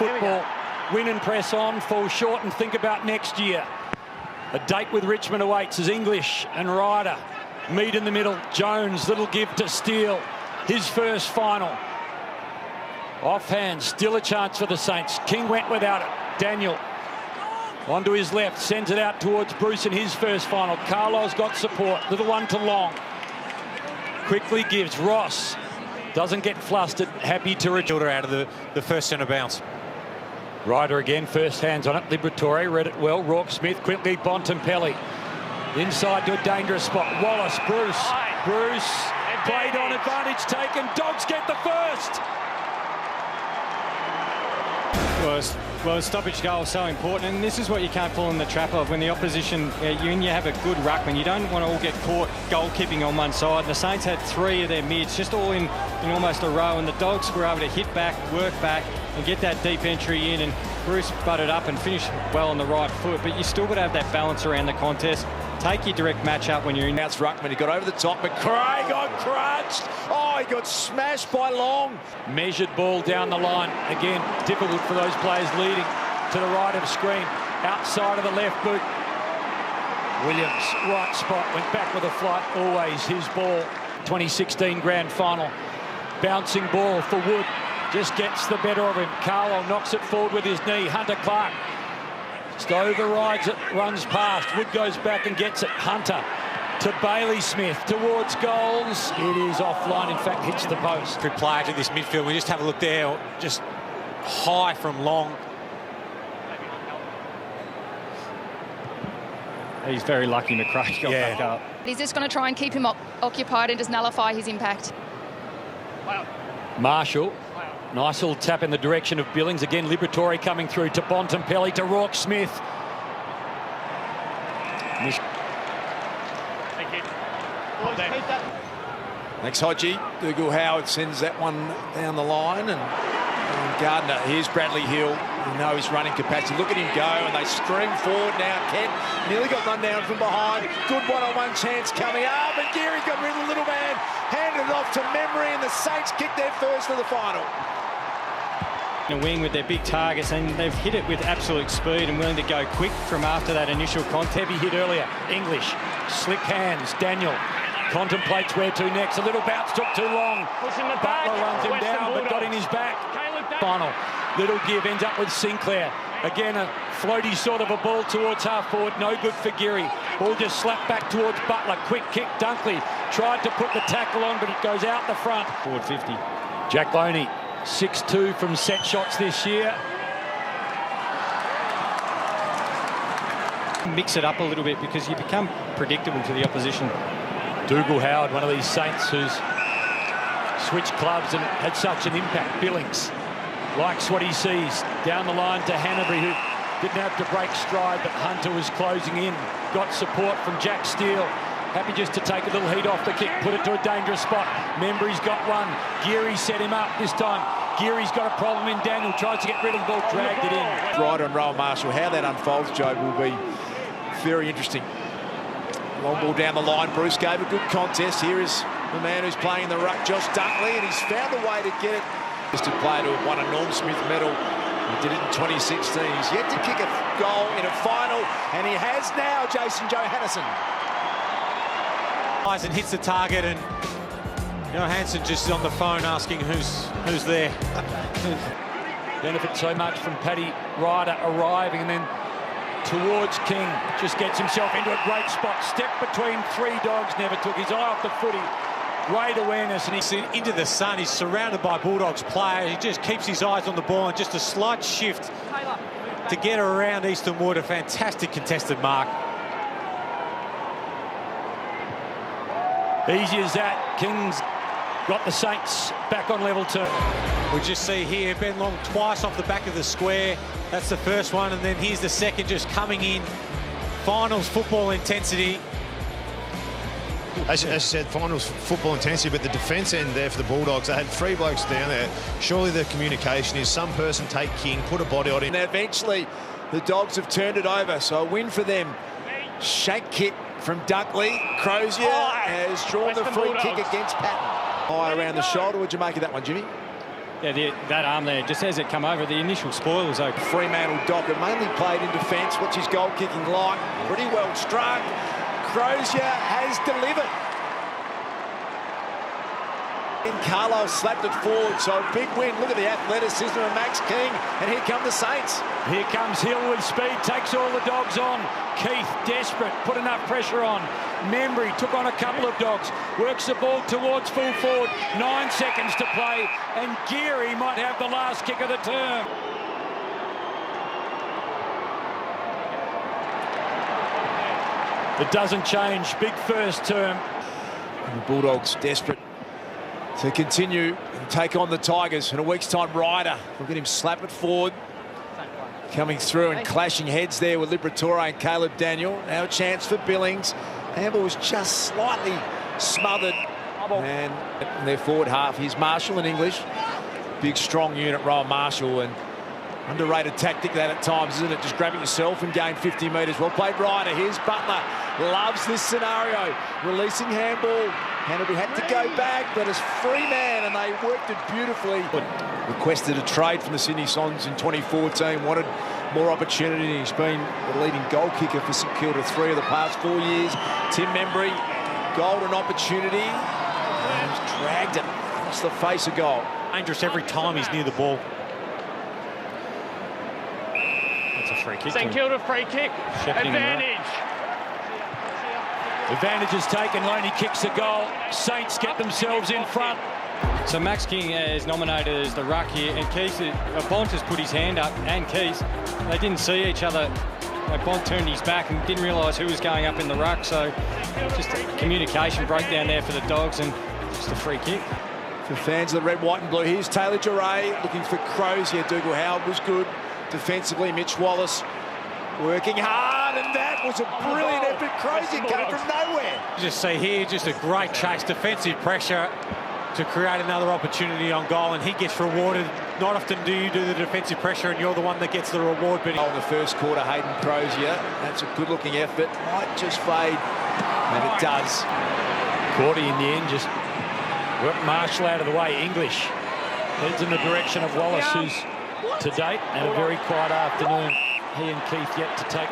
football. Win and press on, fall short and think about next year. A date with Richmond awaits as English and Ryder meet in the middle. Jones, little give to Steele. His first final. Offhand, still a chance for the Saints. King went without it. Daniel onto his left, sends it out towards Bruce in his first final. Carlo's got support. Little one to Long. Quickly gives. Ross doesn't get flustered. Happy to return out of the first centre bounce. Ryder again, first hands on it. Liberatore read it well. Rourke Smith quickly. Bontempelli inside to a dangerous spot. Wallace, Bruce played on, advantage taken. Dogs get the first. Well, a stoppage goal is so important, and this is what you can't fall in the trap of when the opposition, when you have a good ruckman. You don't want to all get caught goal-keeping on one side. The Saints had three of their mids just all in almost a row, and the Dogs were able to hit back, work back, and get that deep entry in, and Bruce butted up and finished well on the right foot, but you still got to have that balance around the contest. Take your direct match up when you're in. Bounce ruckman, he got over the top, McRae got crunched. Oh, he got smashed by Long. Measured ball down the line. Again, difficult for those players leading to the right of screen. Outside of the left boot. Williams, right spot, went back with a flight. Always his ball. 2016 grand final. Bouncing ball for Wood. Just gets the better of him. Carlo knocks it forward with his knee. Hunter Clark just overrides it, runs past. Wood goes back and gets it. Hunter to Bailey Smith towards goals. It is offline, in fact, hits the post. Good player to this midfield. We just have a look there. Just high from Long. He's very lucky McRae got back up. He's just going to try and keep him occupied and just nullify his impact. Marshall. Nice little tap in the direction of Billings. Again, Liberatore coming through to Bontempelli, to Rourke Smith. Thanks, Hodgie. Dougal Howard sends that one down the line, and Gardner, here's Bradley Hill. You know his running capacity. Look at him go, and they stream forward now. Kent nearly got run down from behind. Good one-on-one chance coming up, and Geary's got rid of the little man. Handed it off to Memory, and the Saints kick their first for the final. A wing with their big targets, and they've hit it with absolute speed and willing to go quick from after that initial contact. Heavy hit earlier. English, slick hands. Daniel contemplates where to next. A little bounce took too long. Butler runs him down, but got in his back. Final. Little give, ends up with Sinclair. Again, a floaty sort of a ball towards half forward. No good for Geary. Ball just slapped back towards Butler. Quick kick. Dunkley tried to put the tackle on, but it goes out the front. Forward 50. Jack Loney, 6-2 from set shots this year. Mix it up a little bit because you become predictable to the opposition. Dougal Howard, one of these Saints who's switched clubs and had such an impact. Billings likes what he sees. Down the line to Hanbury, who didn't have to break stride, but Hunter was closing in. Got support from Jack Steele. Happy just to take a little heat off the kick, put it to a dangerous spot. Membry's got one. Geary set him up this time. Geary's got a problem in Daniel, tries to get rid of the ball, dragged it in. Ryder and Rowan Marshall, how that unfolds, Joe, will be very interesting. Long ball down the line. Bruce gave a good contest. Here is the man who's playing the ruck, Josh Dunkley, and he's found a way to get it. Just a player to have won a Norm Smith medal. He did it in 2016. He's yet to kick a goal in a final, and he has now, Jason Johannesson. And hits the target, and Johansson just on the phone asking who's there. Benefit so much from Paddy Ryder arriving, and then towards King. Just gets himself into a great spot. Step between three Dogs, never took his eye off the footy. Great awareness, and he's into the sun. He's surrounded by Bulldogs players. He just keeps his eyes on the ball, and just a slight shift to get around Easton Wood. A fantastic contested mark. Easy as that. King's got the Saints back on level 2. We just see here Ben Long twice off the back of the square. That's the first one, and then here's the second just coming in. Finals football intensity. As you said, finals football intensity, but the defence end there for the Bulldogs, they had 3 blokes down there. Surely the communication is some person take King, put a body on him. And eventually the Dogs have turned it over, so a win for them. Shank kick from Dunkley. Crozier has drawn the free kick against Patton. High around the shoulder. What'd you make of that one, Jimmy? Yeah, that arm there, just as it come over, the initial spoil was open. Fremantle Docker mainly played in defence. What's his goal kicking like? Pretty well struck. Crozier has delivered. And Carlos slapped it forward, so big win. Look at the athleticism of Max King, and here come the Saints. Here comes Hill with speed, takes all the dogs on. Keith, desperate, put enough pressure on. Membry took on a couple of dogs, works the ball towards full forward. 9 seconds to play, and Geary might have the last kick of the term. It doesn't change, big first term. And the Bulldogs desperate to continue and take on the Tigers. In a week's time, Ryder, look at him slap it forward. Coming through and clashing heads there with Liberatore and Caleb Daniel. Now a chance for Billings. Hamble was just slightly smothered. And in their forward half, here's Marshall in English. Big, strong unit, Rowan Marshall. And underrated tactic that at times, isn't it? Just grabbing yourself and gain 50 metres. Well played, Ryder. Here's Butler. Loves this scenario. Releasing handball. Hanbury had to go back, but as free man, and they worked it beautifully. Requested a trade from the Sydney Swans in 2014. Wanted more opportunity. He's been the leading goal kicker for St Kilda 3 of the past 4 years. Tim Membry, golden opportunity. And he's dragged it across the face of goal. Dangerous every time he's near the ball. That's a free kick. St Kilda free kick. Advantage. Advantage is taken. Loney kicks the goal. Saints get themselves in front. So Max King is nominated as the ruck here, and Keith, Bont has put his hand up, and Keith, they didn't see each other. Bont turned his back and didn't realise who was going up in the ruck, so just a communication breakdown there for the Dogs, and just a free kick. For fans of the red, white and blue, here's Taylor Duray looking for Crozier. Dougal Howard was good defensively. Mitch Wallace working hard, and that was a brilliant effort. Crozier came from nowhere. Just see here, just a great chase, defensive pressure to create another opportunity on goal, and he gets rewarded. Not often do you do the defensive pressure and you're the one that gets the reward. But in the first quarter, Hayden Crozier, that's a good-looking effort. Might just fade, and it does. Cordy in the end just worked Marshall out of the way. English heads in the direction of Wallace, who's to date had a very quiet afternoon. He and Keith yet to take.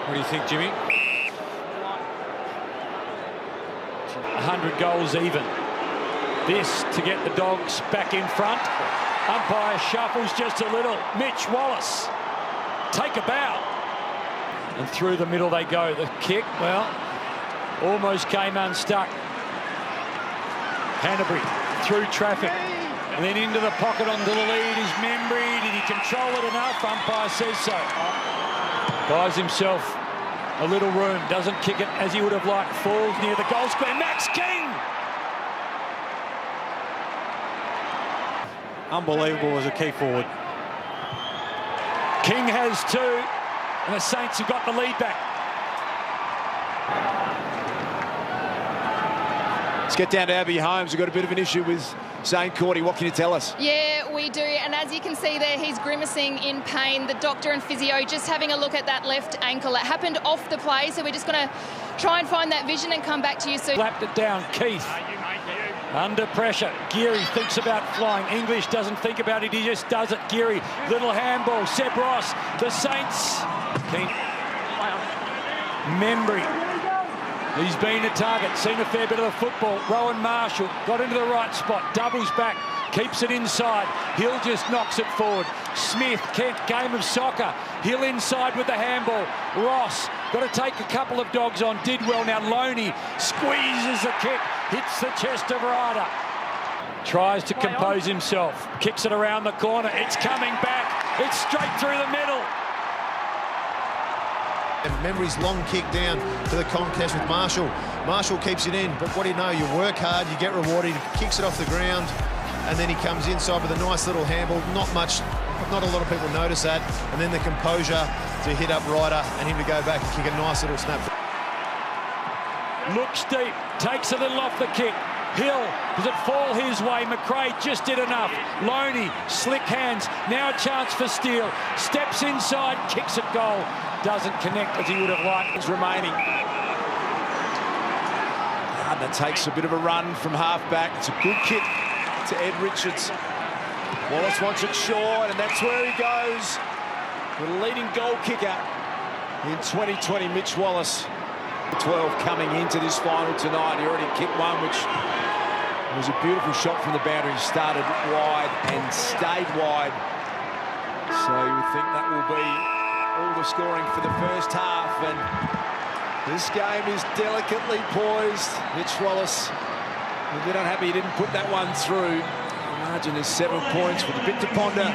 What do you think, Jimmy? 100 goals even. This to get the Dogs back in front. Umpire shuffles just a little. Mitch Wallace, take a bow. And through the middle they go. The kick, well, almost came unstuck. Hanbury through traffic. And then into the pocket onto the lead is Membry. Did he control it enough? Umpire says so. Buys himself a little room. Doesn't kick it as he would have liked. Falls near the goal square. Max King! Unbelievable as a key forward. King has 2. And the Saints have got the lead back. Let's get down to Abbey Holmes. We've got a bit of an issue with Zane Cordy. What can you tell us? Yeah, we do. And as you can see there, he's grimacing in pain. The doctor and physio just having a look at that left ankle. It happened off the play, so we're just going to try and find that vision and come back to you soon. Slapped it down. Keith under pressure. Geary thinks about flying. English doesn't think about it. He just does it. Geary, little handball. Seb Ross. The Saints. King. Membry. He's been a target, seen a fair bit of the football. Rowan Marshall got into the right spot, doubles back, keeps it inside. Hill just knocks it forward. Smith, Kent, game of soccer. Hill inside with the handball. Ross got to take a couple of dogs on, did well. Now Loney squeezes the kick, hits the chest of Ryder. Tries to compose himself, kicks it around the corner. It's coming back, it's straight through the middle. And Membry's long kick down to the contest with Marshall. Marshall keeps it in, but what do you know? You work hard, you get rewarded. He kicks it off the ground, and then he comes inside with a nice little handball. Not a lot of people notice that. And then the composure to hit up Ryder and him to go back and kick a nice little snap. Looks deep, takes a little off the kick. Hill, does it fall his way? McRae just did enough. Loney, slick hands, now a chance for Steele. Steps inside, kicks it goal. Doesn't connect as he would have liked. It's remaining. Gardner takes a bit of a run from half-back. It's a good kick to Ed Richards. Wallace wants it short, and that's where he goes. The leading goal kicker in 2020, Mitch Wallace. 12 coming into this final tonight. He already kicked one, which was a beautiful shot from the boundary. He started wide and stayed wide. So you would think that will be all the scoring for the first half. And this game is delicately poised. Mitch Wallace, a bit unhappy he didn't put that one through. The margin is 7 points with a bit to ponder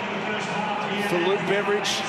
for Luke Beveridge.